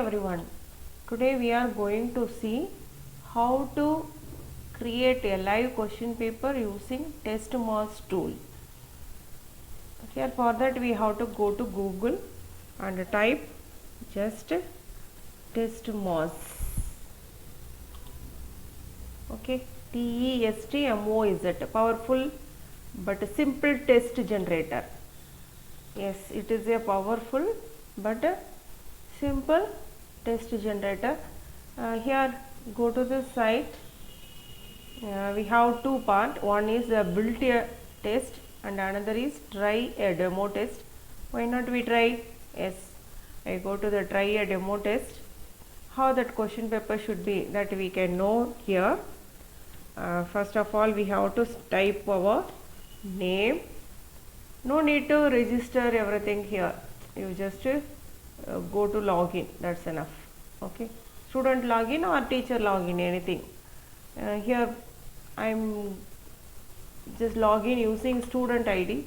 everyone. Today we are going to see how to create a live question paper using TestMoz tool. Here for that we have to go to Google and type just TestMoz. Okay, TESTMOZ, powerful but simple test generator. Yes, it is a powerful but simple test generator. Here go to the site. We have two parts. One is build a test and another is try a demo test. Why not we try? Yes, I go to the try a demo test. How that question paper should be, that we can know here. First of all, we have to type our name. No need to register everything here. You just go to login, that's enough. Okay, student login or teacher login, anything. Here I am just login using student ID.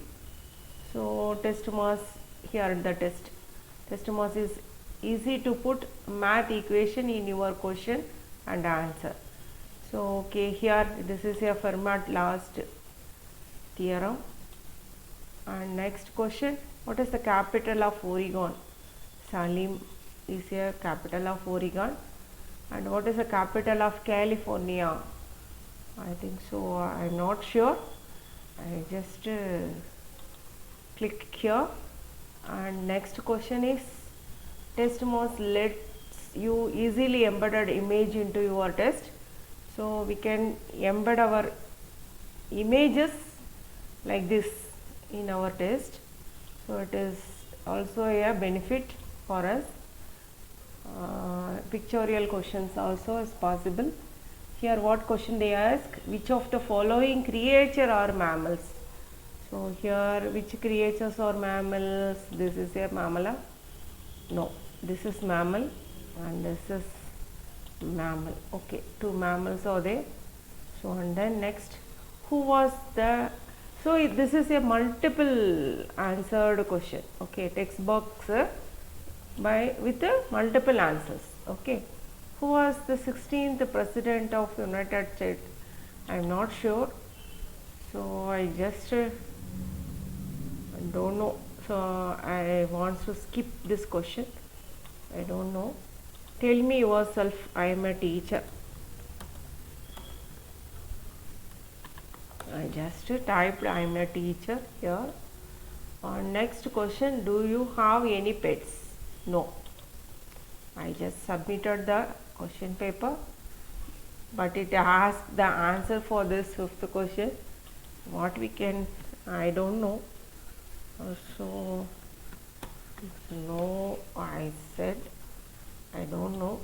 So TestMoz, here the TestMoz is easy to put math equation in your question and answer. So okay, here this is a Fermat-Last theorem. And next question, what is the capital of Oregon? Salim is a capital of Oregon. And what is the capital of California? I think so, I am not sure. I just click here. And next question is, TestMoz lets you easily embedded image into your test. So we can embed our images like this in our test. So it is also a benefit for us. Pictorial questions also is possible. Here what question they ask, which of the following creature are mammals? So here which creatures are mammals? This is a mammal. No, this is mammal and this is mammal. Okay, two mammals are there. So and then next, who was the, so this is a multiple answered question. Okay, text box with multiple answers. Okay, who was the 16th president of United States? I am not sure. So I just don't know. So I want to skip this question. I don't know. Tell me yourself. I am a teacher. I just typed I am a teacher here. Next question, do you have any pets? No. I just submitted the question paper, but it asked the answer for this fifth question. What we can, I don't know. So no, I said I don't know.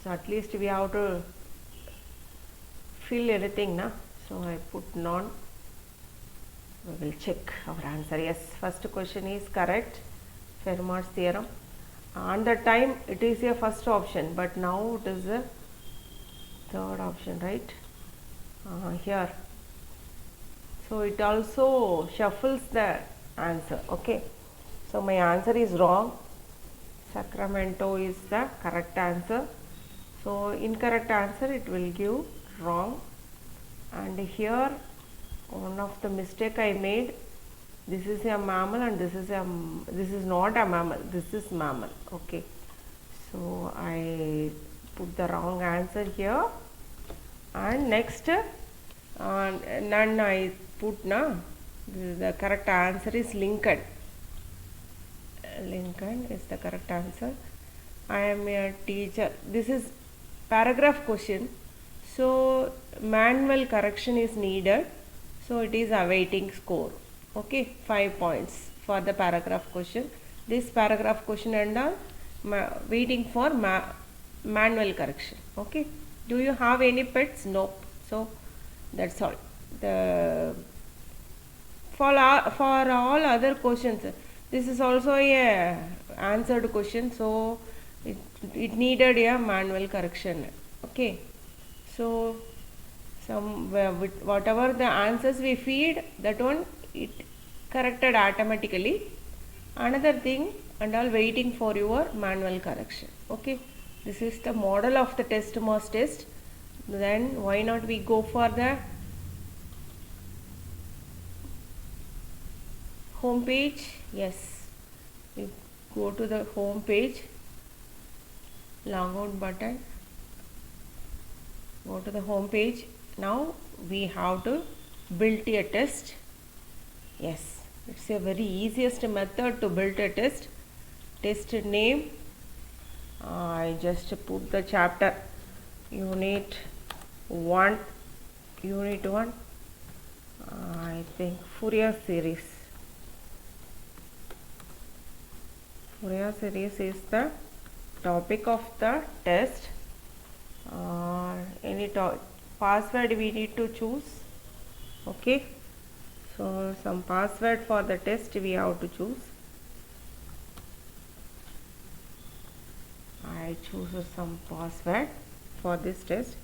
So at least we have to fill anything, na? So I put none. We will check our answer. Yes, first question is correct. Fermat's theorem. On the time it is a first option, but now it is a third option, right? Here. So it also shuffles the answer. Okay. So my answer is wrong. Sacramento is the correct answer. So incorrect answer it will give wrong. And here one of the mistake I made, this is a mammal and this is not a mammal, this is mammal. Okay, so I put the wrong answer here. And next none I put, na. The correct answer is Lincoln. Lincoln is the correct answer. I am a teacher. This is paragraph question, so manual correction is needed, so it is awaiting score. Okay, 5 points for the paragraph question. This paragraph question and all waiting for manual correction. Okay, do you have any pets? Nope. So that's all. For all other questions, this is also a answered question, so it needed a manual correction. Okay, so whatever the answers we feed, that one it corrected automatically. Another thing, and all waiting for your manual correction. Okay, this is the model of the test mass test. Then why not we go for the home page? Yes, we go to the home page, logout button, go to the home page. Now we have to build a test. Yes, it's a very easiest method to build a test. Test name, I just put the chapter unit 1, I think Fourier series. Fourier series is the topic of the test. Any password we need to choose. Okay, so some password for the test we have to choose. I choose some password for this test.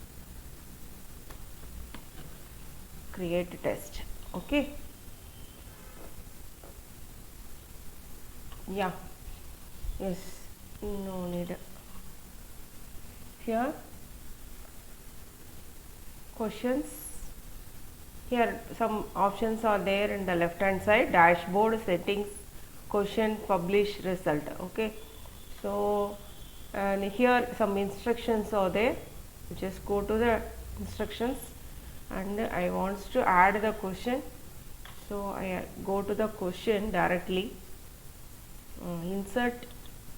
Create test. Okay, yeah, yes, no need. Here questions, here some options are there in the left hand side: dashboard, settings, question, publish, result. Okay, so and here some instructions are there. Just go to the instructions and I want to add the question, so I go to the question directly, insert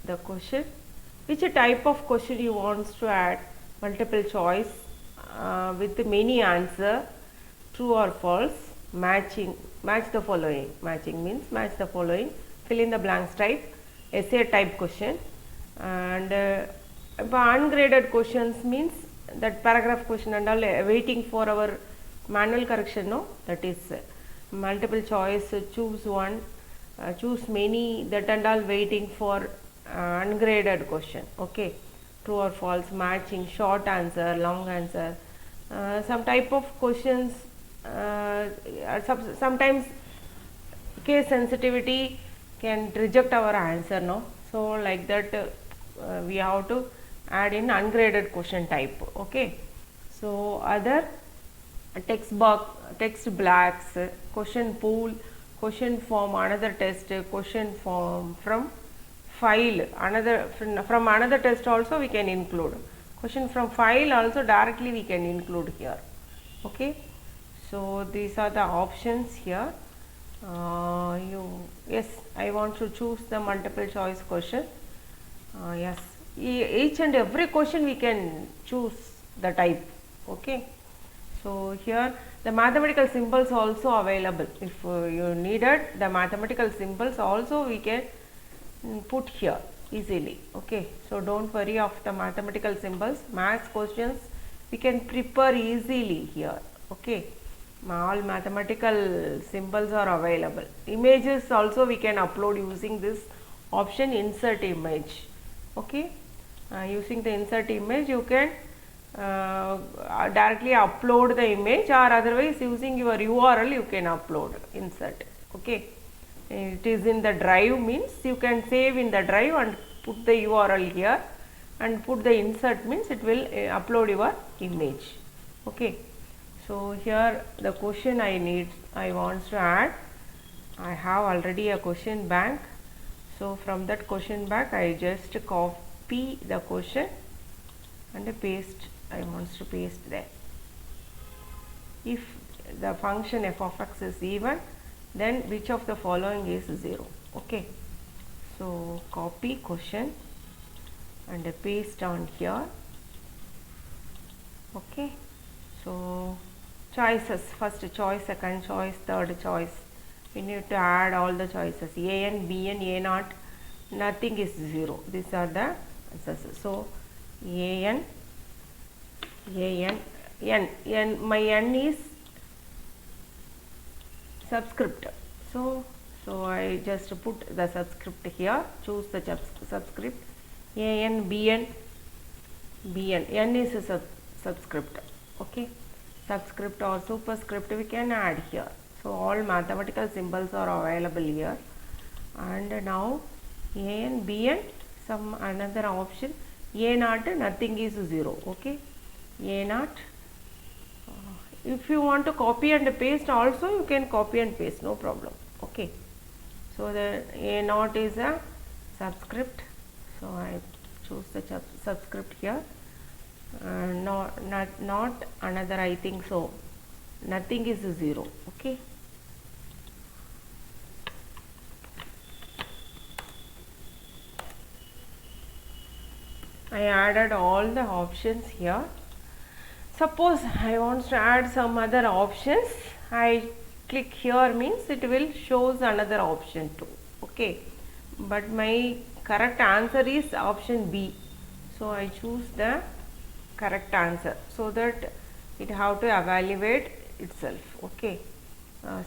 the question. Which type of question you want to add? Multiple choice with many answer, true or false, matching, match the following. Matching means match the following, fill in the blanks type, essay type question. And ungraded questions means that paragraph question and all waiting for our manual correction, no, that is multiple choice, choose one, choose many, that and all waiting for ungraded question. Okay, true or false, matching, short answer, long answer. Some type of questions, sometimes case sensitivity can reject our answer, no, so like that we have to add in ungraded question type. Okay, so other text box, text blocks, question pool, question form, another test, question form from file, another from another test also we can include, question from file also directly we can include here. Okay, so these are the options here. Yes, I want to choose the multiple choice question. Yes, each and every question we can choose the type. Okay, so here the mathematical symbols also available. If you needed the mathematical symbols also we can put here easily. Okay, so don't worry of the mathematical symbols. Maths questions we can prepare easily here. Okay, all mathematical symbols are available. Images also we can upload using this option, insert image. Okay, using the insert image you can directly upload the image, or otherwise using your URL you can upload, insert. Okay, it is in the drive means you can save in the drive and put the URL here, and put the insert means it will upload your image. Okay, so here the question I want to add, I have already a question bank, so from that question bank I just copy the question and paste. I want to paste there. If the function f of x is even, then which of the following is 0? Okay, so copy question and paste on here. Okay, so choices, first choice, second choice, third choice, we need to add all the choices, a n, b n, a naught, nothing is 0. These are the answers. So a n, n, my n is subscript, so I just put the subscript here, choose the subscript, a n, b n, n is a subscript. Okay, subscript or superscript we can add here. So all mathematical symbols are available here. And now A and B and some another option. A naught, nothing is 0. Okay, A naught. If you want to copy and paste also, you can copy and paste, no problem. Okay, so the A naught is a subscript, so I choose the subscript here. Not another, I think so, nothing is 0. Okay, I added all the options here. Suppose I want to add some other options, I click here, means it will shows another option too. Okay, but my correct answer is option B, so I choose the correct answer so that it have to evaluate itself. Okay,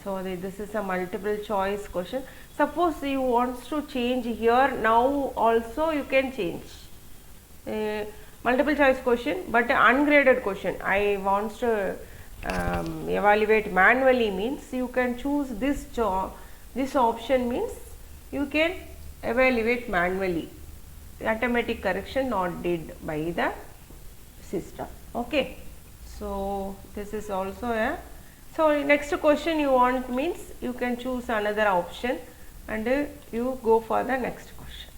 so this is a multiple choice question. Suppose you want to change here, now also you can change. Multiple choice question, but ungraded question I wants to evaluate manually, means you can choose this this option, means you can evaluate manually, automatic correction not did by the system. Okay, so this is also a, so next question you want, means you can choose another option and you go for the next question,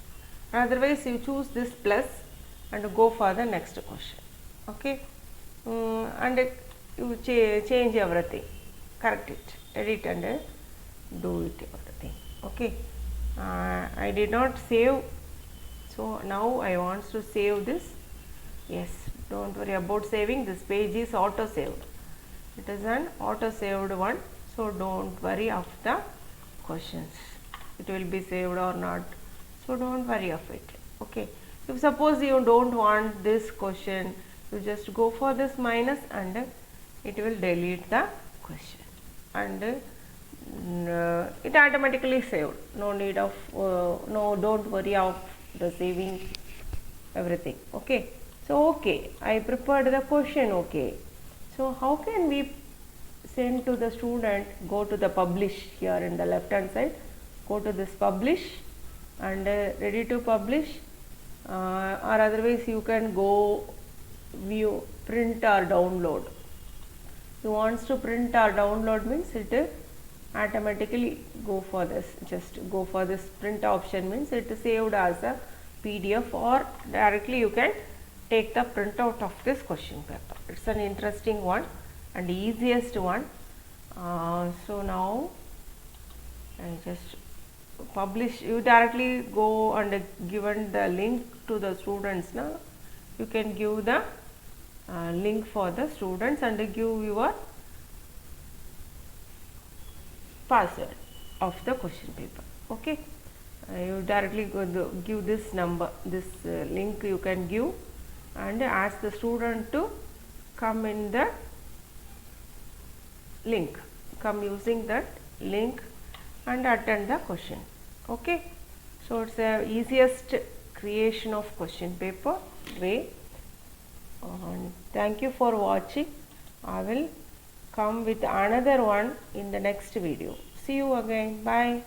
otherwise you choose this plus and go for the next question. Okay, and you change everything, correct it, edit and do it everything. Okay, I did not save, so now I want to save this. Yes, don't worry about saving, this page is auto saved, it is an auto saved one, so don't worry of the questions, it will be saved or not, so don't worry of it. Okay, if suppose you don't want this question, you just go for this minus and it will delete the question, and it automatically saved, no need of no, don't worry of the saving everything. Okay, so okay, I prepared the question. Okay, so how can we send to the student? Go to the publish here in the left hand side, go to this publish and ready to publish, or otherwise you can go view, print or download. You wants to print or download, means it automatically go for this, just go for this print option, means it is saved as a PDF, or directly you can take the printout of this question paper. It's an interesting one and easiest one. So now I just publish, you directly go and given the link to the students. Now you can give the link for the students and give your password of the question paper. Okay, you directly go give this number, this link you can give and ask the student to come in the link, come using that link and attend the question. Okay, so it's the easiest creation of question paper way. And thank you for watching. I will come with another one in the next video. See you again. Bye.